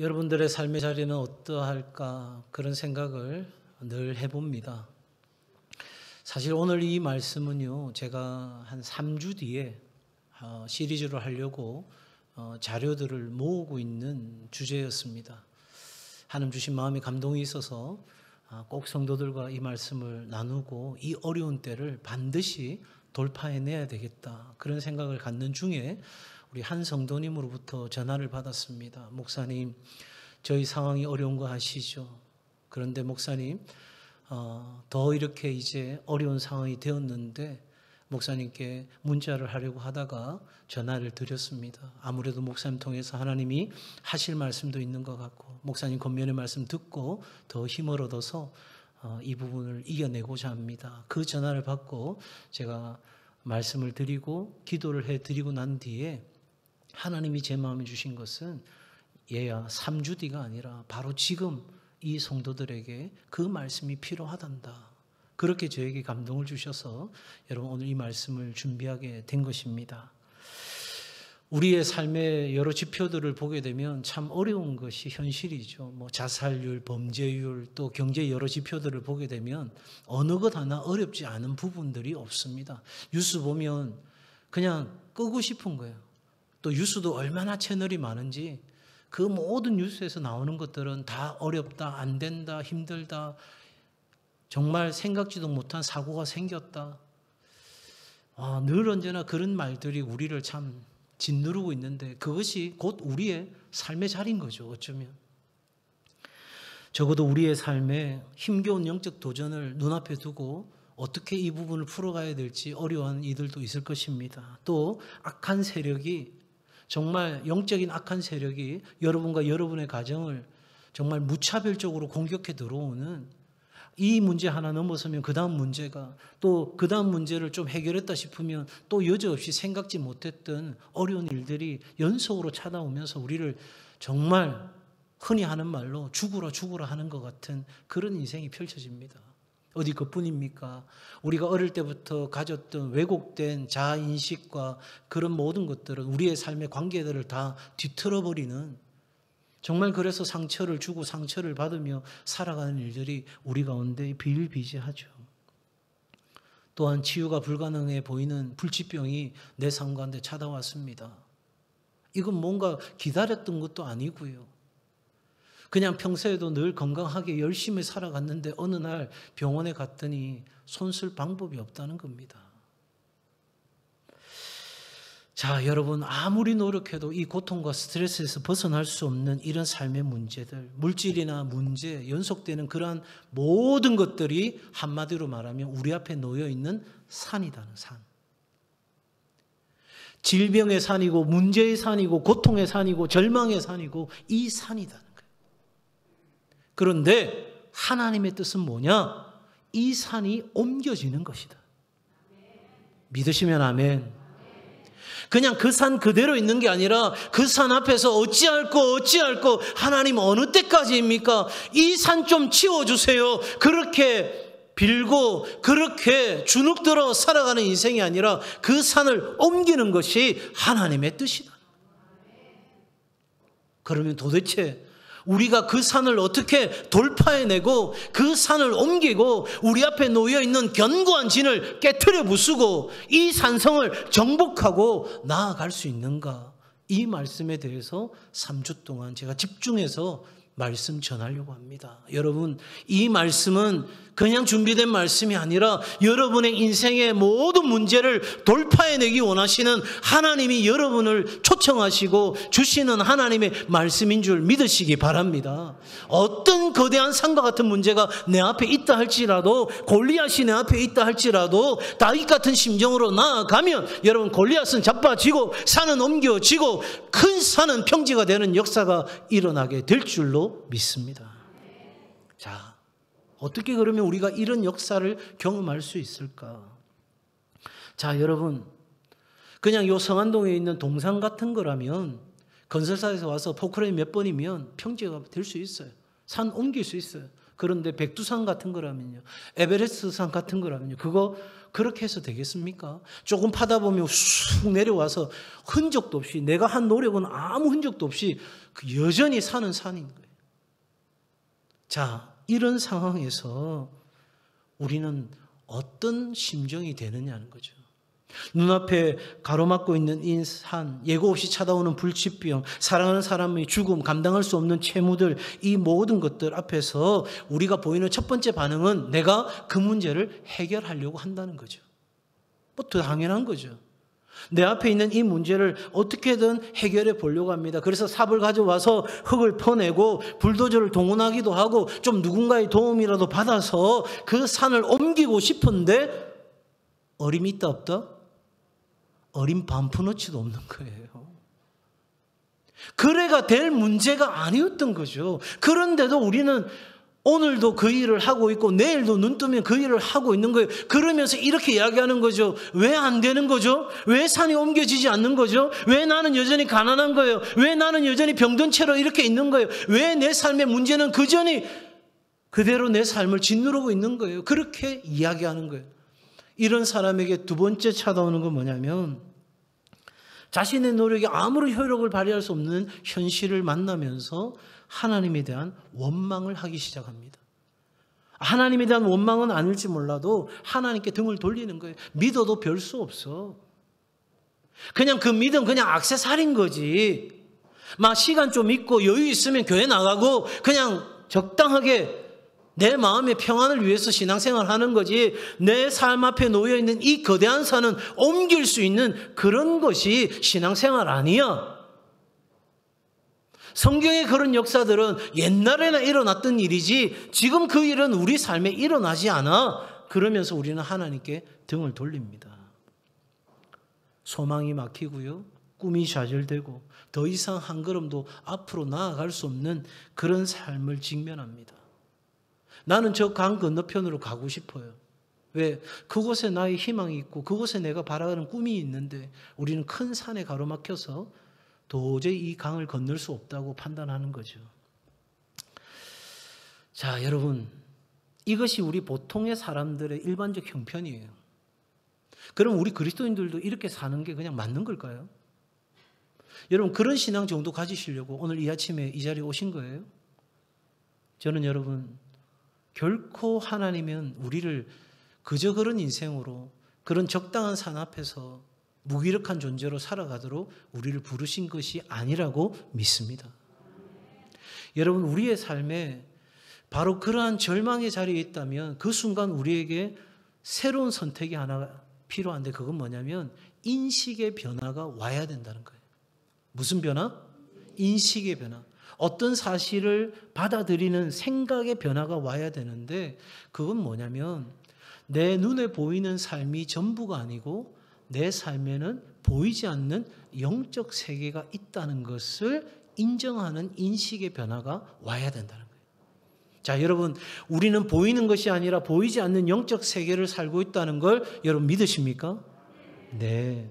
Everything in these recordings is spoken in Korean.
여러분들의 삶의 자리는 어떠할까 그런 생각을 늘 해봅니다. 사실 오늘 이 말씀은요, 제가 한 3주 뒤에 시리즈로 하려고 자료들을 모으고 있는 주제였습니다. 하나님 주신 마음에 감동이 있어서 꼭 성도들과 이 말씀을 나누고 이 어려운 때를 반드시 돌파해내야 되겠다, 그런 생각을 갖는 중에 우리 한 성도님으로부터 전화를 받았습니다. 목사님, 저희 상황이 어려운 거 아시죠? 그런데 목사님, 더 이렇게 이제 어려운 상황이 되었는데 목사님께 문자를 하려고 하다가 전화를 드렸습니다. 아무래도 목사님 통해서 하나님이 하실 말씀도 있는 것 같고, 목사님 권면의 말씀 듣고 더 힘을 얻어서 이 부분을 이겨내고자 합니다. 그 전화를 받고 제가 말씀을 드리고 기도를 해드리고 난 뒤에 하나님이 제 마음에 주신 것은 얘야 3주 뒤가 아니라 바로 지금 이 성도들에게 그 말씀이 필요하단다, 그렇게 저에게 감동을 주셔서 여러분 오늘 이 말씀을 준비하게 된 것입니다. 우리의 삶의 여러 지표들을 보게 되면 참 어려운 것이 현실이죠. 자살률, 범죄율, 또 경제 여러 지표들을 보게 되면 어느 것 하나 어렵지 않은 부분들이 없습니다. 뉴스 보면 그냥 끄고 싶은 거예요. 또 뉴스도 얼마나 채널이 많은지 그 모든 뉴스에서 나오는 것들은 다 어렵다, 안 된다, 힘들다, 정말 생각지도 못한 사고가 생겼다. 늘 언제나 그런 말들이 우리를 참 짓누르고 있는데 그것이 곧 우리의 삶의 자리인 거죠. 어쩌면 적어도 우리의 삶에 힘겨운 영적 도전을 눈앞에 두고 어떻게 이 부분을 풀어가야 될지 어려워하는 이들도 있을 것입니다. 또 악한 세력이, 정말 영적인 악한 세력이 여러분과 여러분의 가정을 정말 무차별적으로 공격해 들어오는, 이 문제 하나 넘어서면 그 다음 문제가, 또 그 다음 문제를 좀 해결했다 싶으면 또 여지없이 생각지 못했던 어려운 일들이 연속으로 찾아오면서 우리를 정말 흔히 하는 말로 죽으라 하는 것 같은 그런 인생이 펼쳐집니다. 어디 그뿐입니까? 우리가 어릴 때부터 가졌던 왜곡된 자아인식과 그런 모든 것들은 우리의 삶의 관계들을 다 뒤틀어버리는, 정말 그래서 상처를 주고 상처를 받으며 살아가는 일들이 우리 가운데 비일비재하죠. 또한 치유가 불가능해 보이는 불치병이 내 삶 가운데 찾아왔습니다. 이건 뭔가 기다렸던 것도 아니고요. 그냥 평소에도 늘 건강하게 열심히 살아갔는데 어느 날 병원에 갔더니 손쓸 방법이 없다는 겁니다. 자, 여러분, 아무리 노력해도 이 고통과 스트레스에서 벗어날 수 없는 이런 삶의 문제들, 물질이나 문제, 연속되는 그러한 모든 것들이 한마디로 말하면 우리 앞에 놓여 있는 산이다는 산. 질병의 산이고 문제의 산이고 고통의 산이고 절망의 산이고 이 산이다는 거예요. 그런데 하나님의 뜻은 뭐냐? 이 산이 옮겨지는 것이다. 믿으시면 아멘. 그냥 그 산 그대로 있는 게 아니라 그 산 앞에서 어찌할꼬 하나님 어느 때까지입니까? 이 산 좀 치워주세요. 그렇게 빌고 그렇게 주눅들어 살아가는 인생이 아니라 그 산을 옮기는 것이 하나님의 뜻이다. 그러면 도대체 우리가 그 산을 어떻게 돌파해내고 그 산을 옮기고 우리 앞에 놓여있는 견고한 진을 깨트려 부수고 이 산성을 정복하고 나아갈 수 있는가? 이 말씀에 대해서 3주 동안 제가 집중해서 말씀 전하려고 합니다. 여러분, 이 말씀은 그냥 준비된 말씀이 아니라 여러분의 인생의 모든 문제를 돌파해내기 원하시는 하나님이 여러분을 초청하시고 주시는 하나님의 말씀인 줄 믿으시기 바랍니다. 어떤 거대한 산과 같은 문제가 내 앞에 있다 할지라도, 골리앗이 내 앞에 있다 할지라도 다윗 같은 심정으로 나아가면 여러분, 골리앗은 자빠지고 산은 옮겨지고 큰 산은 평지가 되는 역사가 일어나게 될 줄로 믿습니다. 자, 어떻게 그러면 우리가 이런 역사를 경험할 수 있을까? 자, 여러분, 그냥 요 성안동에 있는 동상 같은 거라면 건설사에서 와서 포크레인 몇 번이면 평지가 될 수 있어요. 산 옮길 수 있어요. 그런데 백두산 같은 거라면요, 에베레스트산 같은 거라면요, 그거 그렇게 해서 되겠습니까? 조금 파다 보면 쑥 내려와서 흔적도 없이, 내가 한 노력은 아무 흔적도 없이 여전히 사는 산인 거예요. 자, 이런 상황에서 우리는 어떤 심정이 되느냐는 거죠. 눈앞에 가로막고 있는 이 산, 예고 없이 찾아오는 불치병, 사랑하는 사람의 죽음, 감당할 수 없는 채무들, 이 모든 것들 앞에서 우리가 보이는 첫 번째 반응은 내가 그 문제를 해결하려고 한다는 거죠. 뭐 더 당연한 거죠. 내 앞에 있는 이 문제를 어떻게든 해결해 보려고 합니다. 그래서 삽을 가져와서 흙을 퍼내고 불도저를 동원하기도 하고 좀 누군가의 도움이라도 받아서 그 산을 옮기고 싶은데 어림이 있다 없다? 어림 반푼어치도 없는 거예요. 그래가 될 문제가 아니었던 거죠. 그런데도 우리는 오늘도 그 일을 하고 있고 내일도 눈 뜨면 그 일을 하고 있는 거예요. 그러면서 이렇게 이야기하는 거죠. 왜 안 되는 거죠? 왜 산이 옮겨지지 않는 거죠? 왜 나는 여전히 가난한 거예요? 왜 나는 여전히 병든 채로 이렇게 있는 거예요? 왜 내 삶의 문제는 그전이 그대로 내 삶을 짓누르고 있는 거예요? 그렇게 이야기하는 거예요. 이런 사람에게 두 번째 찾아오는 건 뭐냐면 자신의 노력이 아무런 효력을 발휘할 수 없는 현실을 만나면서 하나님에 대한 원망을 하기 시작합니다. 하나님에 대한 원망은 아닐지 몰라도 하나님께 등을 돌리는 거예요. 믿어도 별 수 없어. 그냥 그 믿음 그냥 액세서리인 거지. 막 시간 좀 있고 여유 있으면 교회 나가고 그냥 적당하게 내 마음의 평안을 위해서 신앙생활을 하는 거지, 내 삶 앞에 놓여있는 이 거대한 산은 옮길 수 있는 그런 것이 신앙생활 아니야. 성경의 그런 역사들은 옛날에나 일어났던 일이지 지금 그 일은 우리 삶에 일어나지 않아. 그러면서 우리는 하나님께 등을 돌립니다. 소망이 막히고요, 꿈이 좌절되고 더 이상 한 걸음도 앞으로 나아갈 수 없는 그런 삶을 직면합니다. 나는 저 강 건너편으로 가고 싶어요. 왜? 그곳에 나의 희망이 있고 그곳에 내가 바라는 꿈이 있는데 우리는 큰 산에 가로막혀서 도저히 이 강을 건널 수 없다고 판단하는 거죠. 자, 여러분, 이것이 우리 보통의 사람들의 일반적 형편이에요. 그럼 우리 그리스도인들도 이렇게 사는 게 그냥 맞는 걸까요? 여러분, 그런 신앙 정도 가지시려고 오늘 이 아침에 이 자리에 오신 거예요? 저는 여러분, 결코 하나님은 우리를 그저 그런 인생으로 그런 적당한 산 앞에서 무기력한 존재로 살아가도록 우리를 부르신 것이 아니라고 믿습니다. 여러분, 우리의 삶에 바로 그러한 절망의 자리에 있다면 그 순간 우리에게 새로운 선택이 하나 필요한데 그건 뭐냐면 인식의 변화가 와야 된다는 거예요. 무슨 변화? 인식의 변화. 어떤 사실을 받아들이는 생각의 변화가 와야 되는데 그건 뭐냐면 내 눈에 보이는 삶이 전부가 아니고 내 삶에는 보이지 않는 영적 세계가 있다는 것을 인정하는 인식의 변화가 와야 된다는 거예요. 자, 여러분, 우리는 보이는 것이 아니라 보이지 않는 영적 세계를 살고 있다는 걸 여러분 믿으십니까? 네.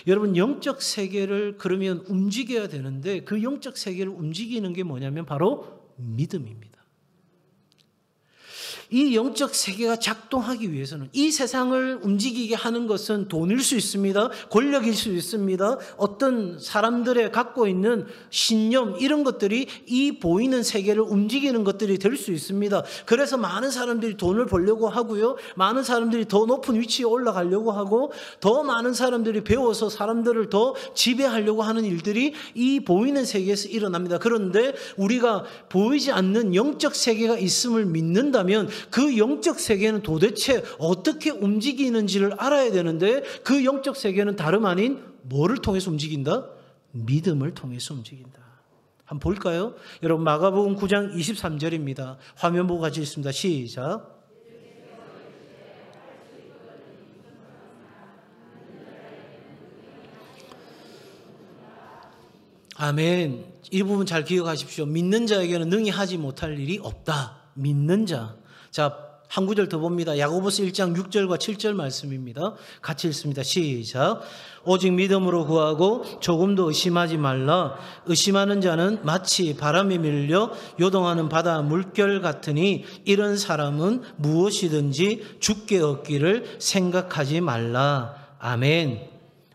여러분, 영적 세계를 그러면 움직여야 되는데 그 영적 세계를 움직이는 게 뭐냐면 바로 믿음입니다. 이 영적 세계가 작동하기 위해서는 이 세상을 움직이게 하는 것은 돈일 수 있습니다. 권력일 수 있습니다. 어떤 사람들의 갖고 있는 신념 이런 것들이 이 보이는 세계를 움직이는 것들이 될 수 있습니다. 그래서 많은 사람들이 돈을 벌려고 하고요. 많은 사람들이 더 높은 위치에 올라가려고 하고 더 많은 사람들이 배워서 사람들을 더 지배하려고 하는 일들이 이 보이는 세계에서 일어납니다. 그런데 우리가 보이지 않는 영적 세계가 있음을 믿는다면 그 영적 세계는 도대체 어떻게 움직이는지를 알아야 되는데 그 영적 세계는 다름 아닌 뭐를 통해서 움직인다? 믿음을 통해서 움직인다. 한번 볼까요? 여러분, 마가복음 9장 23절입니다. 화면 보고 같이 읽습니다. 시작. 아멘. 이 부분 잘 기억하십시오. 믿는 자에게는 능히 하지 못할 일이 없다. 믿는 자. 자, 한 구절 더 봅니다. 야고보서 1장 6절과 7절 말씀입니다. 같이 읽습니다. 시작. 오직 믿음으로 구하고 조금도 의심하지 말라. 의심하는 자는 마치 바람에 밀려 요동하는 바다 물결 같으니 이런 사람은 무엇이든지 주께 얻기를 생각하지 말라. 아멘.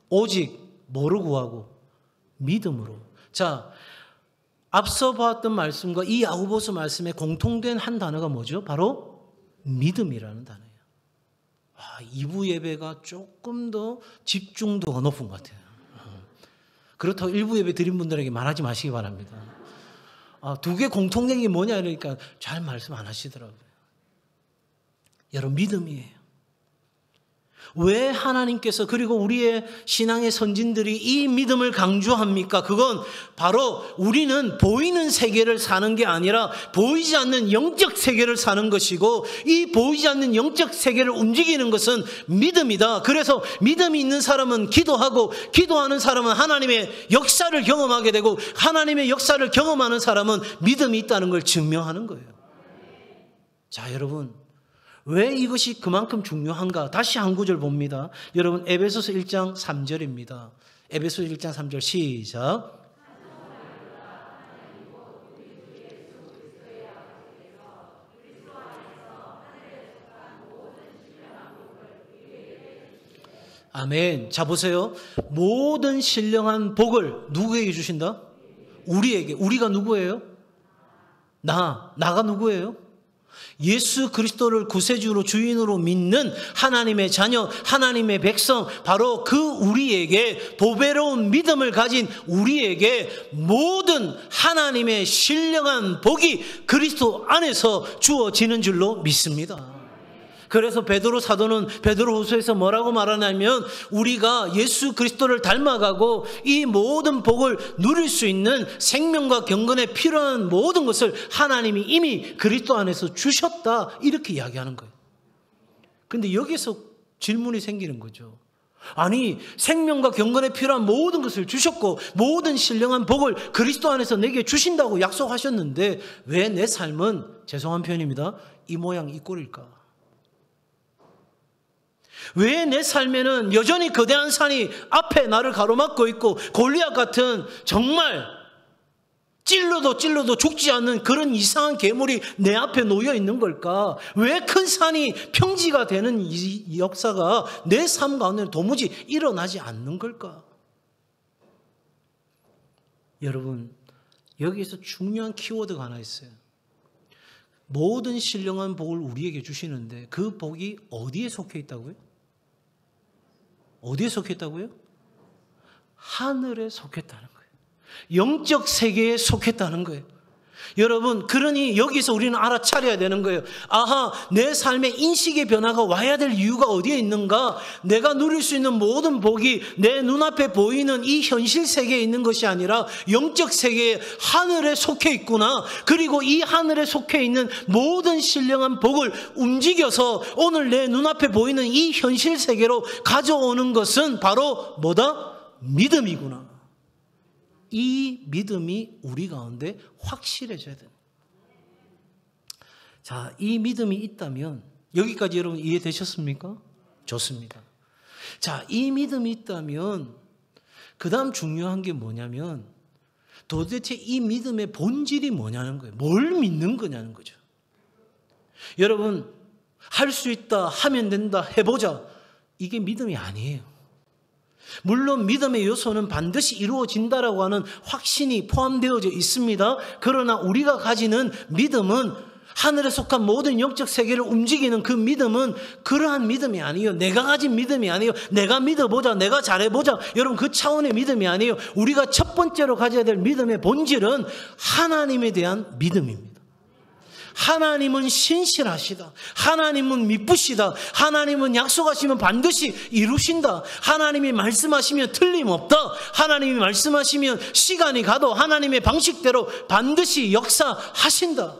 오직 뭐로 구하고? 믿음으로. 자, 앞서 봤던 말씀과 이 야고보서 말씀에 공통된 한 단어가 뭐죠? 바로 믿음이라는 단어예요. 2부 예배가 조금 더 집중도가 높은 것 같아요. 그렇다고 1부 예배 드린 분들에게 말하지 마시기 바랍니다. 두 개 공통된 게 뭐냐 그러니까 잘 말씀 안 하시더라고요. 여러분, 믿음이에요. 왜 하나님께서 그리고 우리의 신앙의 선진들이 이 믿음을 강조합니까? 그건 바로 우리는 보이는 세계를 사는 게 아니라 보이지 않는 영적 세계를 사는 것이고, 이 보이지 않는 영적 세계를 움직이는 것은 믿음이다. 그래서 믿음이 있는 사람은 기도하고, 기도하는 사람은 하나님의 역사를 경험하게 되고, 하나님의 역사를 경험하는 사람은 믿음이 있다는 걸 증명하는 거예요. 자, 여러분, 왜 이것이 그만큼 중요한가? 다시 한 구절 봅니다. 여러분, 에베소서 1장 3절입니다. 에베소서 1장 3절 시작. 아멘. 자, 보세요. 모든 신령한 복을 누구에게 주신다? 우리에게. 우리가 누구예요? 나가 누구예요? 예수 그리스도를 구세주로 주인으로 믿는 하나님의 자녀, 하나님의 백성, 바로 그 우리에게, 보배로운 믿음을 가진 우리에게 모든 하나님의 신령한 복이 그리스도 안에서 주어지는 줄로 믿습니다. 그래서 베드로 사도는 베드로후서에서 뭐라고 말하냐면, 우리가 예수 그리스도를 닮아가고 이 모든 복을 누릴 수 있는 생명과 경건에 필요한 모든 것을 하나님이 이미 그리스도 안에서 주셨다, 이렇게 이야기하는 거예요. 그런데 여기서 질문이 생기는 거죠. 아니, 생명과 경건에 필요한 모든 것을 주셨고 모든 신령한 복을 그리스도 안에서 내게 주신다고 약속하셨는데 왜 내 삶은, 죄송한 표현입니다, 이 모양 이 꼴일까? 왜 내 삶에는 여전히 거대한 산이 앞에 나를 가로막고 있고 골리앗 같은 정말 찔러도 죽지 않는 그런 이상한 괴물이 내 앞에 놓여 있는 걸까? 왜 큰 산이 평지가 되는 이 역사가 내 삶 가운데 도무지 일어나지 않는 걸까? 여러분, 여기에서 중요한 키워드가 하나 있어요. 모든 신령한 복을 우리에게 주시는데 그 복이 어디에 속해 있다고요? 어디에 속했다고요? 하늘에 속했다는 거예요. 영적 세계에 속했다는 거예요. 여러분, 그러니 여기서 우리는 알아차려야 되는 거예요. 아하, 내 삶에 인식의 변화가 와야 될 이유가 어디에 있는가? 내가 누릴 수 있는 모든 복이 내 눈앞에 보이는 이 현실 세계에 있는 것이 아니라 영적 세계에, 하늘에 속해 있구나. 그리고 이 하늘에 속해 있는 모든 신령한 복을 움직여서 오늘 내 눈앞에 보이는 이 현실 세계로 가져오는 것은 바로 뭐다? 믿음이구나. 이 믿음이 우리 가운데 확실해져야 됩니다. 자, 이 믿음이 있다면, 여기까지 여러분 이해되셨습니까? 좋습니다. 자, 이 믿음이 있다면 그 다음 중요한 게 뭐냐면, 도대체 이 믿음의 본질이 뭐냐는 거예요. 뭘 믿는 거냐는 거죠. 여러분, 할 수 있다, 하면 된다, 해보자, 이게 믿음이 아니에요. 물론 믿음의 요소는 반드시 이루어진다라고 하는 확신이 포함되어져 있습니다. 그러나 우리가 가지는 믿음은, 하늘에 속한 모든 영적 세계를 움직이는 그 믿음은 그러한 믿음이 아니에요. 내가 가진 믿음이 아니에요. 내가 믿어보자, 내가 잘해보자, 여러분, 그 차원의 믿음이 아니에요. 우리가 첫 번째로 가져야 될 믿음의 본질은 하나님에 대한 믿음입니다. 하나님은 신실하시다. 하나님은 미쁘시다. 하나님은 약속하시면 반드시 이루신다. 하나님이 말씀하시면 틀림없다. 하나님이 말씀하시면 시간이 가도 하나님의 방식대로 반드시 역사하신다.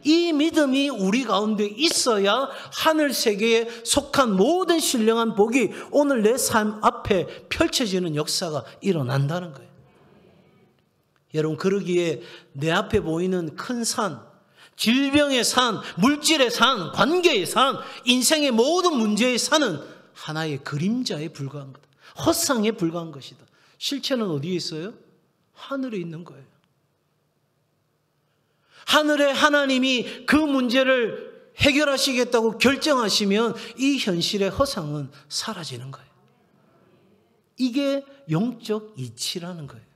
이 믿음이 우리 가운데 있어야 하늘 세계에 속한 모든 신령한 복이 오늘 내 삶 앞에 펼쳐지는 역사가 일어난다는 거예요. 여러분, 그러기에 내 앞에 보이는 큰 산, 질병의 산, 물질의 산, 관계의 산, 인생의 모든 문제의 산은 하나의 그림자에 불과한 거다. 헛상에 불과한 것이다. 실체는 어디에 있어요? 하늘에 있는 거예요. 하늘에 하나님이 그 문제를 해결하시겠다고 결정하시면 이 현실의 허상은 사라지는 거예요. 이게 영적 이치라는 거예요.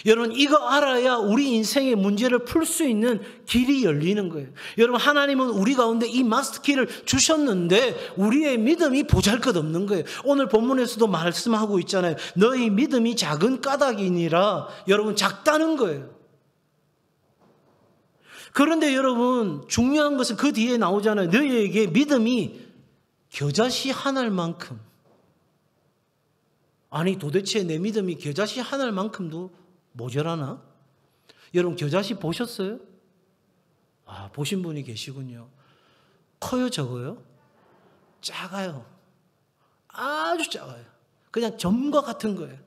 여러분, 이거 알아야 우리 인생의 문제를 풀 수 있는 길이 열리는 거예요. 여러분, 하나님은 우리 가운데 이 마스터키를 주셨는데 우리의 믿음이 보잘것없는 거예요. 오늘 본문에서도 말씀하고 있잖아요. 너희 믿음이 작은 까닭이니라. 여러분, 작다는 거예요. 그런데 여러분, 중요한 것은 그 뒤에 나오잖아요. 너희에게 믿음이 겨자씨 한 알만큼. 아니, 도대체 내 믿음이 겨자씨 한 알만큼도 모자라나? 여러분, 겨자씨 보셨어요? 아, 보신 분이 계시군요. 커요, 적어요? 작아요. 아주 작아요. 그냥 점과 같은 거예요.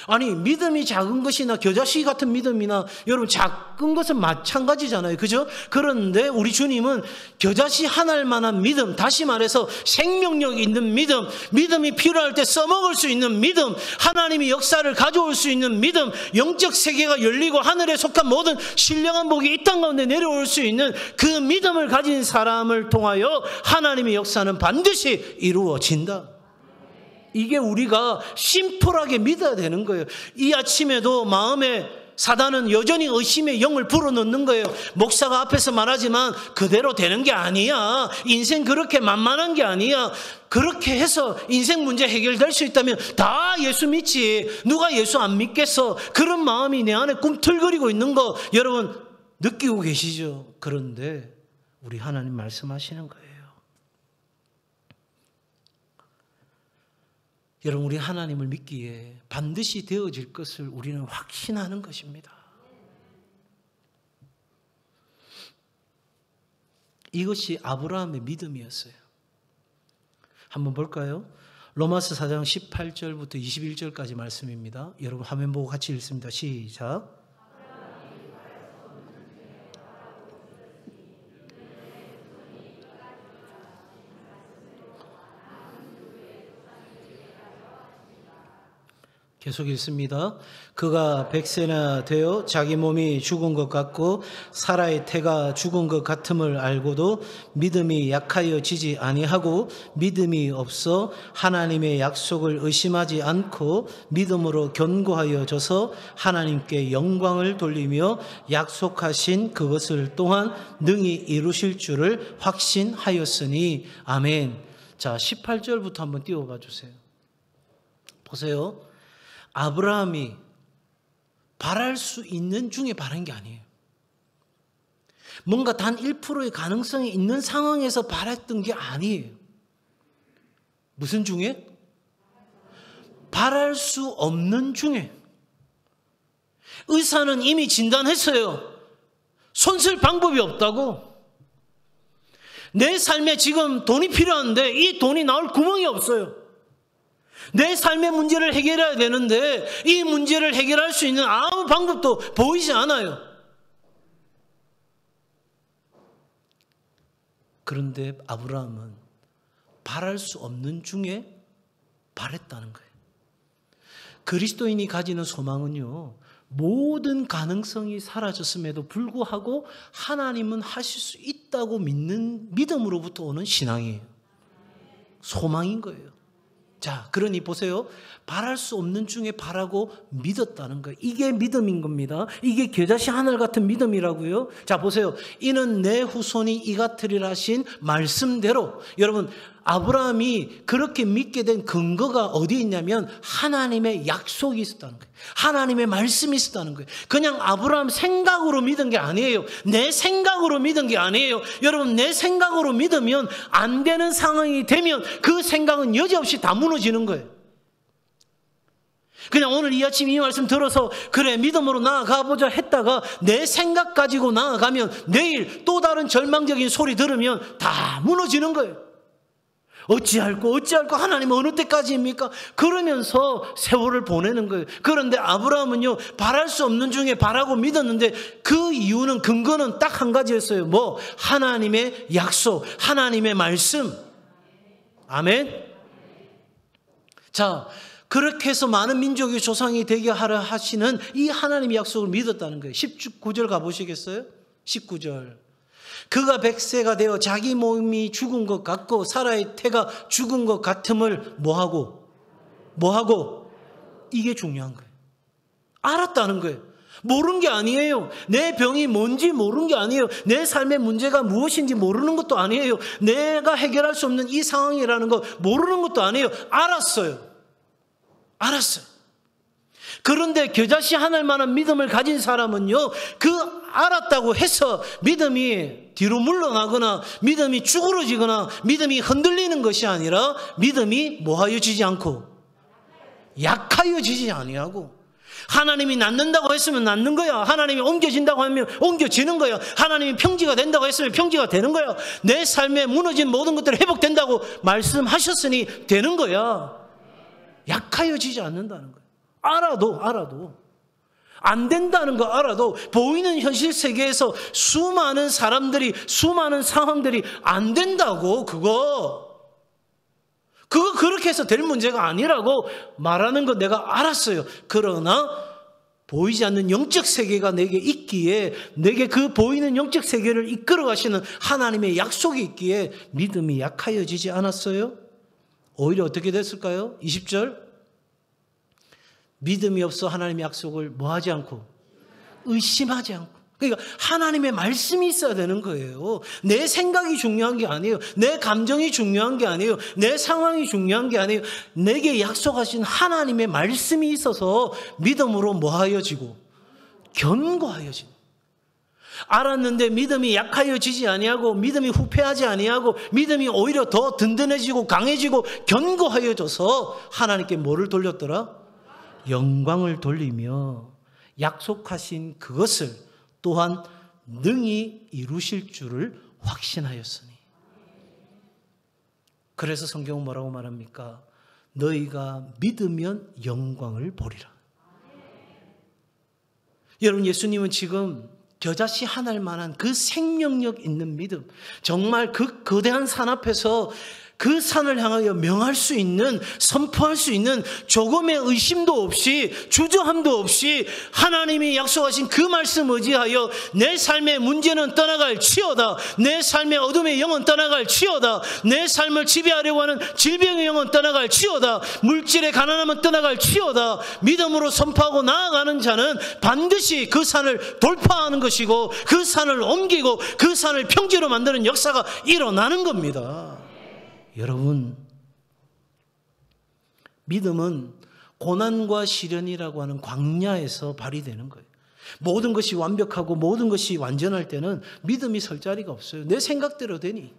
아니, 믿음이 작은 것이나 겨자씨 같은 믿음이나 여러분 작은 것은 마찬가지잖아요. 그죠? 그런데 우리 주님은 겨자씨 한 알만한 믿음, 다시 말해서 생명력 있는 믿음, 믿음이 필요할 때 써먹을 수 있는 믿음, 하나님이 역사를 가져올 수 있는 믿음, 영적 세계가 열리고 하늘에 속한 모든 신령한 복이 이 땅 가운데 내려올 수 있는 그 믿음을 가진 사람을 통하여 하나님의 역사는 반드시 이루어진다. 이게 우리가 심플하게 믿어야 되는 거예요. 이 아침에도 마음에 사단은 여전히 의심의 영을 불어넣는 거예요. 목사가 앞에서 말하지만 그대로 되는 게 아니야. 인생 그렇게 만만한 게 아니야. 그렇게 해서 인생 문제 해결될 수 있다면 다 예수 믿지. 누가 예수 안 믿겠어. 그런 마음이 내 안에 꿈틀거리고 있는 거 여러분 느끼고 계시죠? 그런데 우리 하나님 말씀하시는 거예요. 여러분, 우리 하나님을 믿기에 반드시 되어질 것을 우리는 확신하는 것입니다. 이것이 아브라함의 믿음이었어요. 한번 볼까요? 로마서 4장 18절부터 21절까지 말씀입니다. 여러분 화면 보고 같이 읽습니다. 시작. 계속 읽습니다. 그가 100세나 되어 자기 몸이 죽은 것 같고 사라의 태가 죽은 것 같음을 알고도 믿음이 약하여지지 아니하고 믿음이 없어 하나님의 약속을 의심하지 않고 믿음으로 견고하여져서 하나님께 영광을 돌리며 약속하신 그것을 또한 능히 이루실 줄을 확신하였으니 아멘. 자, 18절부터 한번 띄워봐 주세요. 보세요. 아브라함이 바랄 수 있는 중에 바란 게 아니에요. 뭔가 단 1%의 가능성이 있는 상황에서 바랐던 게 아니에요. 무슨 중에? 바랄 수 없는 중에. 의사는 이미 진단했어요. 손 쓸 방법이 없다고. 내 삶에 지금 돈이 필요한데 이 돈이 나올 구멍이 없어요. 내 삶의 문제를 해결해야 되는데 이 문제를 해결할 수 있는 아무 방법도 보이지 않아요. 그런데 아브라함은 바랄 수 없는 중에 바랬다는 거예요. 그리스도인이 가지는 소망은요, 모든 가능성이 사라졌음에도 불구하고 하나님은 하실 수 있다고 믿는 믿음으로부터 오는 신앙이에요. 소망인 거예요. 자, 그러니 보세요. 바랄 수 없는 중에 바라고 믿었다는 거예요. 이게 믿음인 겁니다. 이게 겨자씨 하늘 같은 믿음이라고요. 자, 보세요. 이는 내 후손이 이 같으리라 하신 말씀대로. 여러분, 아브라함이 그렇게 믿게 된 근거가 어디에 있냐면 하나님의 약속이 있었다는 거예요. 하나님의 말씀이 있었다는 거예요. 그냥 아브라함 생각으로 믿은 게 아니에요. 내 생각으로 믿은 게 아니에요. 여러분, 내 생각으로 믿으면 안 되는 상황이 되면 그 생각은 여지없이 다 무너지는 거예요. 그냥 오늘 이 아침 이 말씀 들어서 그래 믿음으로 나아가보자 했다가 내 생각 가지고 나아가면 내일 또 다른 절망적인 소리 들으면 다 무너지는 거예요. 어찌할꼬 하나님은 어느 때까지입니까? 그러면서 세월을 보내는 거예요. 그런데 아브라함은요, 바랄 수 없는 중에 바라고 믿었는데 그 이유는, 근거는 딱 한 가지였어요. 뭐? 하나님의 약속, 하나님의 말씀. 아멘. 자, 그렇게 해서 많은 민족의 조상이 되게 하려 하시는 이 하나님의 약속을 믿었다는 거예요. 19절 가보시겠어요? 19절. 그가 100세가 되어 자기 몸이 죽은 것 같고 사라의 태가 죽은 것 같음을 뭐하고? 이게 중요한 거예요. 알았다는 거예요. 모르는 게 아니에요. 내 병이 뭔지 모르는 게 아니에요. 내 삶의 문제가 무엇인지 모르는 것도 아니에요. 내가 해결할 수 없는 이 상황이라는 거 모르는 것도 아니에요. 알았어요. 그런데 겨자씨 하나일 만한 믿음을 가진 사람은요, 그 알았다고 해서 믿음이 뒤로 물러나거나 믿음이 쭈그러지거나 믿음이 흔들리는 것이 아니라 믿음이 뭐하여지지 않고 약하여지지 아니하고, 하나님이 낫는다고 했으면 낫는 거야. 하나님이 옮겨진다고 하면 옮겨지는 거야. 하나님이 평지가 된다고 했으면 평지가 되는 거야. 내 삶에 무너진 모든 것들이 회복된다고 말씀하셨으니 되는 거야. 약하여지지 않는다는 거예요. 알아도 안 된다는 거 알아도 보이는 현실 세계에서 수많은 사람들이, 수많은 상황들이 안 된다고, 그거 그렇게 해서 될 문제가 아니라고 말하는 거 내가 알았어요. 그러나 보이지 않는 영적 세계가 내게 있기에, 내게 그 보이는 영적 세계를 이끌어 가시는 하나님의 약속이 있기에 믿음이 약하여지지 않았어요. 오히려 어떻게 됐을까요? 20절. 믿음이 없어 하나님의 약속을 뭐하지 않고? 의심하지 않고. 그러니까 하나님의 말씀이 있어야 되는 거예요. 내 생각이 중요한 게 아니에요. 내 감정이 중요한 게 아니에요. 내 상황이 중요한 게 아니에요. 내게 약속하신 하나님의 말씀이 있어서 믿음으로 뭐하여지고? 견고하여지고. 알았는데 믿음이 약하여지지 아니하고, 믿음이 후퇴하지 아니하고, 믿음이 오히려 더 든든해지고 강해지고 견고하여져서 하나님께 뭐를 돌렸더라? 영광을 돌리며 약속하신 그것을 또한 능히 이루실 줄을 확신하였으니. 그래서 성경은 뭐라고 말합니까? 너희가 믿으면 영광을 보리라. 여러분, 예수님은 지금 겨자씨 하나일 만한 그 생명력 있는 믿음, 정말 그 거대한 산 앞에서 그 산을 향하여 명할 수 있는, 선포할 수 있는 조금의 의심도 없이, 주저함도 없이 하나님이 약속하신 그 말씀 의지하여 내 삶의 문제는 떠나갈 치어다, 내 삶의 어둠의 영은 떠나갈 치어다, 내 삶을 지배하려고 하는 질병의 영은 떠나갈 치어다, 물질의 가난함은 떠나갈 치어다, 믿음으로 선포하고 나아가는 자는 반드시 그 산을 돌파하는 것이고, 그 산을 옮기고 그 산을 평지로 만드는 역사가 일어나는 겁니다. 여러분, 믿음은 고난과 시련이라고 하는 광야에서 발휘되는 거예요. 모든 것이 완벽하고 모든 것이 완전할 때는 믿음이 설 자리가 없어요. 내 생각대로 되니.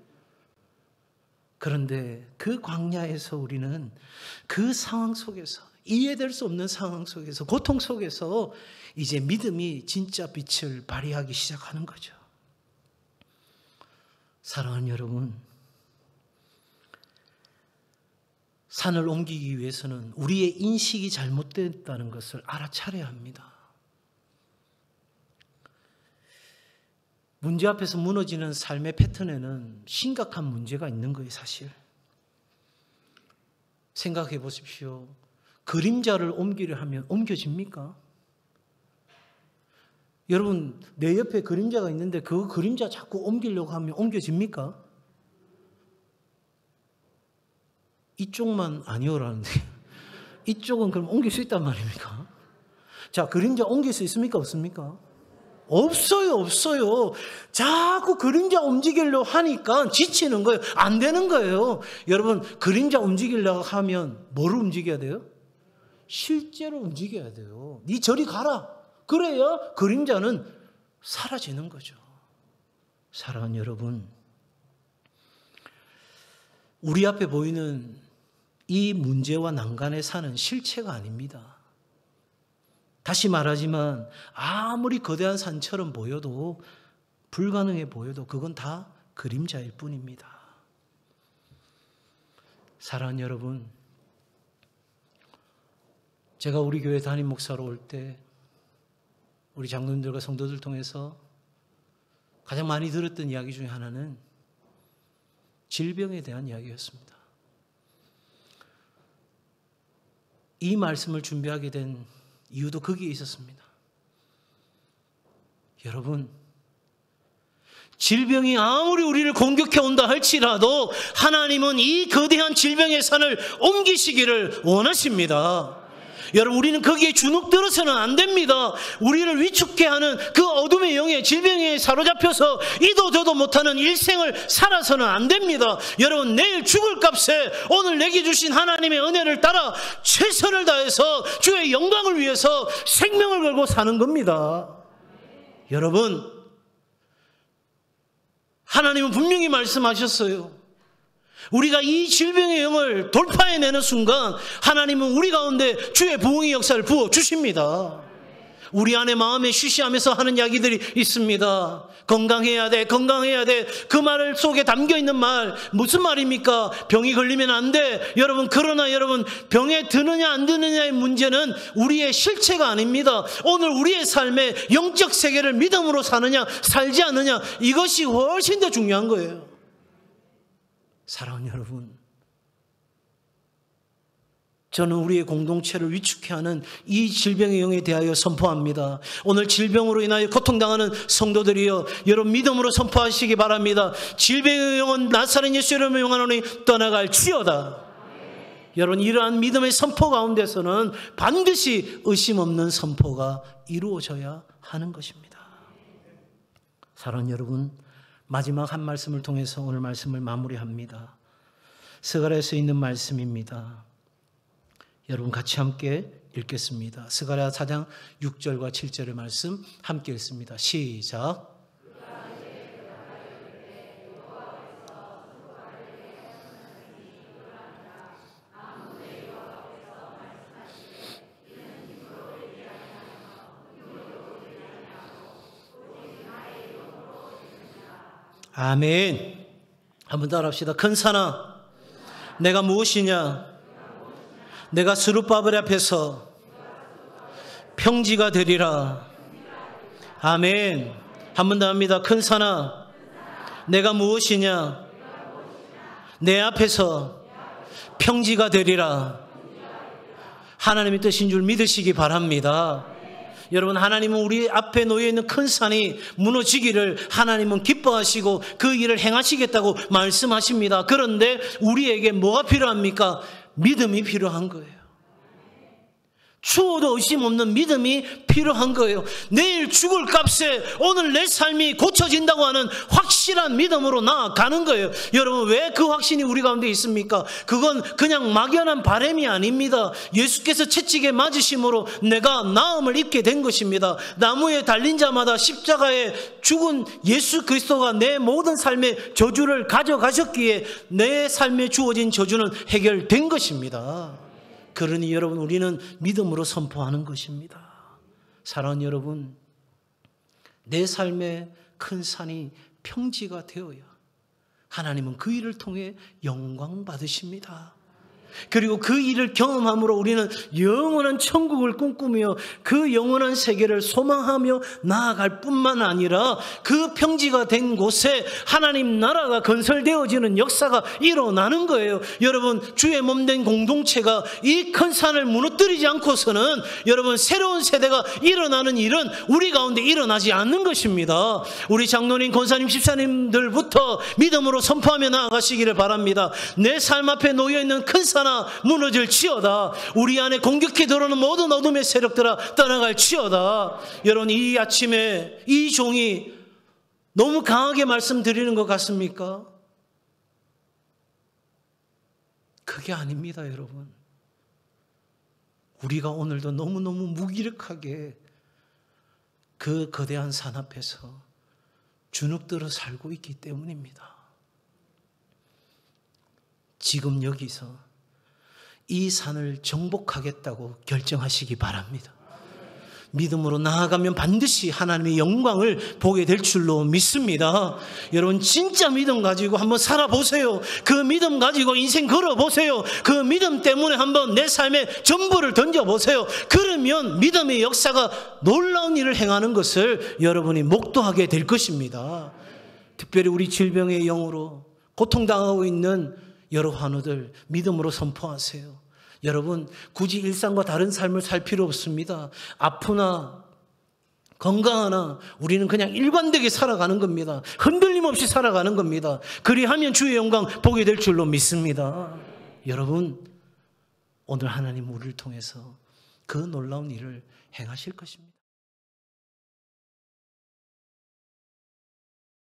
그런데 그 광야에서 우리는 그 상황 속에서, 이해될 수 없는 상황 속에서, 고통 속에서 이제 믿음이 진짜 빛을 발휘하기 시작하는 거죠. 사랑하는 여러분, 산을 옮기기 위해서는 우리의 인식이 잘못됐다는 것을 알아차려야 합니다. 문제 앞에서 무너지는 삶의 패턴에는 심각한 문제가 있는 거예요, 사실. 생각해 보십시오. 그림자를 옮기려 하면 옮겨집니까? 여러분, 내 옆에 그림자가 있는데 그 그림자 자꾸 옮기려고 하면 옮겨집니까? 이쪽만 아니오라는데 이쪽은 그럼 옮길 수 있단 말입니까? 자, 그림자 옮길 수 있습니까? 없습니까? 없어요. 자꾸 그림자 움직이려고 하니까 지치는 거예요. 안 되는 거예요. 여러분, 그림자 움직이려고 하면 뭐를 움직여야 돼요? 실제로 움직여야 돼요. 네 저리 가라. 그래야 그림자는 사라지는 거죠. 사랑하는 여러분, 우리 앞에 보이는 이 문제와 난간에 사는 실체가 아닙니다. 다시 말하지만 아무리 거대한 산처럼 보여도, 불가능해 보여도 그건 다 그림자일 뿐입니다. 사랑하는 여러분, 제가 우리 교회 담임 목사로 올 때 우리 장로님들과 성도들 통해서 가장 많이 들었던 이야기 중에 하나는 질병에 대한 이야기였습니다. 이 말씀을 준비하게 된 이유도 거기에 있었습니다. 여러분, 질병이 아무리 우리를 공격해 온다 할지라도 하나님은 이 거대한 질병의 산을 옮기시기를 원하십니다. 여러분, 우리는 거기에 주눅들어서는 안 됩니다. 우리를 위축해 하는 그 어둠의 영에, 질병에 사로잡혀서 이도 저도 못하는 일생을 살아서는 안 됩니다. 여러분, 내일 죽을 값에 오늘 내게 주신 하나님의 은혜를 따라 최선을 다해서 주의 영광을 위해서 생명을 걸고 사는 겁니다. 여러분, 하나님은 분명히 말씀하셨어요. 우리가 이 질병의 영을 돌파해내는 순간 하나님은 우리 가운데 주의 부흥의 역사를 부어주십니다. 우리 안에 마음에 쉬쉬하면서 하는 이야기들이 있습니다. 건강해야 돼, 건강해야 돼. 그 말 속에 담겨있는 말 무슨 말입니까? 병이 걸리면 안 돼. 여러분, 그러나 여러분, 병에 드느냐 안 드느냐의 문제는 우리의 실체가 아닙니다. 오늘 우리의 삶의 영적 세계를 믿음으로 사느냐 살지 않느냐, 이것이 훨씬 더 중요한 거예요. 사랑하는 여러분, 저는 우리의 공동체를 위축해하는 이 질병의 영에 대하여 선포합니다. 오늘 질병으로 인하여 고통당하는 성도들이여, 여러분 믿음으로 선포하시기 바랍니다. 질병의 영은 나사렛 예수 이름으로 명하노니 떠나갈지어다. 여러분, 이러한 믿음의 선포 가운데서는 반드시 의심 없는 선포가 이루어져야 하는 것입니다. 사랑하는 여러분, 마지막 한 말씀을 통해서 오늘 말씀을 마무리합니다. 스가랴에서 있는 말씀입니다. 여러분 같이 함께 읽겠습니다. 스가랴 4장 6절과 7절의 말씀 함께 읽습니다. 시작. 아멘. 한번 따라합시다. 큰 산아, 내가 무엇이냐? 내가 스룹바벨 앞에서 평지가 되리라. 아멘. 한번 더 합니다. 큰 산아, 내가 무엇이냐? 내 앞에서 평지가 되리라. 하나님의 뜻인 줄 믿으시기 바랍니다. 여러분, 하나님은 우리 앞에 놓여있는 큰 산이 무너지기를 하나님은 기뻐하시고 그 일을 행하시겠다고 말씀하십니다. 그런데 우리에게 뭐가 필요합니까? 믿음이 필요한 거예요. 추워도 의심 없는 믿음이 필요한 거예요. 내일 죽을 값에 오늘 내 삶이 고쳐진다고 하는 확실한 믿음으로 나아가는 거예요. 여러분, 왜 그 확신이 우리 가운데 있습니까? 그건 그냥 막연한 바람이 아닙니다. 예수께서 채찍에 맞으심으로 내가 나음을 입게 된 것입니다. 나무에 달린 자마다 십자가에 죽은 예수 그리스도가 내 모든 삶의 저주를 가져가셨기에 내 삶에 주어진 저주는 해결된 것입니다. 그러니 여러분, 우리는 믿음으로 선포하는 것입니다. 사랑하는 여러분, 내 삶의 큰 산이 평지가 되어야 하나님은 그 일을 통해 영광 받으십니다. 그리고 그 일을 경험함으로 우리는 영원한 천국을 꿈꾸며 그 영원한 세계를 소망하며 나아갈 뿐만 아니라 그 평지가 된 곳에 하나님 나라가 건설되어지는 역사가 일어나는 거예요. 여러분, 주의 몸된 공동체가 이 큰 산을 무너뜨리지 않고서는 여러분, 새로운 세대가 일어나는 일은 우리 가운데 일어나지 않는 것입니다. 우리 장로님, 권사님, 집사님들부터 믿음으로 선포하며 나아가시기를 바랍니다. 내 삶 앞에 놓여있는 큰 산 무너질지어다. 우리 안에 공격해 들어오는 모든 어둠의 세력들아 떠나갈지어다. 여러분, 이 아침에 이 종이 너무 강하게 말씀드리는 것 같습니까? 그게 아닙니다. 여러분, 우리가 오늘도 너무너무 무기력하게 그 거대한 산 앞에서 주눅들어 살고 있기 때문입니다. 지금 여기서 이 산을 정복하겠다고 결정하시기 바랍니다. 믿음으로 나아가면 반드시 하나님의 영광을 보게 될 줄로 믿습니다. 여러분 진짜 믿음 가지고 한번 살아보세요. 그 믿음 가지고 인생 걸어보세요. 그 믿음 때문에 한번 내 삶에 전부를 던져보세요. 그러면 믿음의 역사가 놀라운 일을 행하는 것을 여러분이 목도하게 될 것입니다. 특별히 우리 질병의 영으로 고통당하고 있는 여러 환우들 믿음으로 선포하세요. 여러분 굳이 일상과 다른 삶을 살 필요 없습니다. 아프나 건강하나 우리는 그냥 일관되게 살아가는 겁니다. 흔들림 없이 살아가는 겁니다. 그리하면 주의 영광 보게 될 줄로 믿습니다. 여러분 오늘 하나님 우리를 통해서 그 놀라운 일을 행하실 것입니다.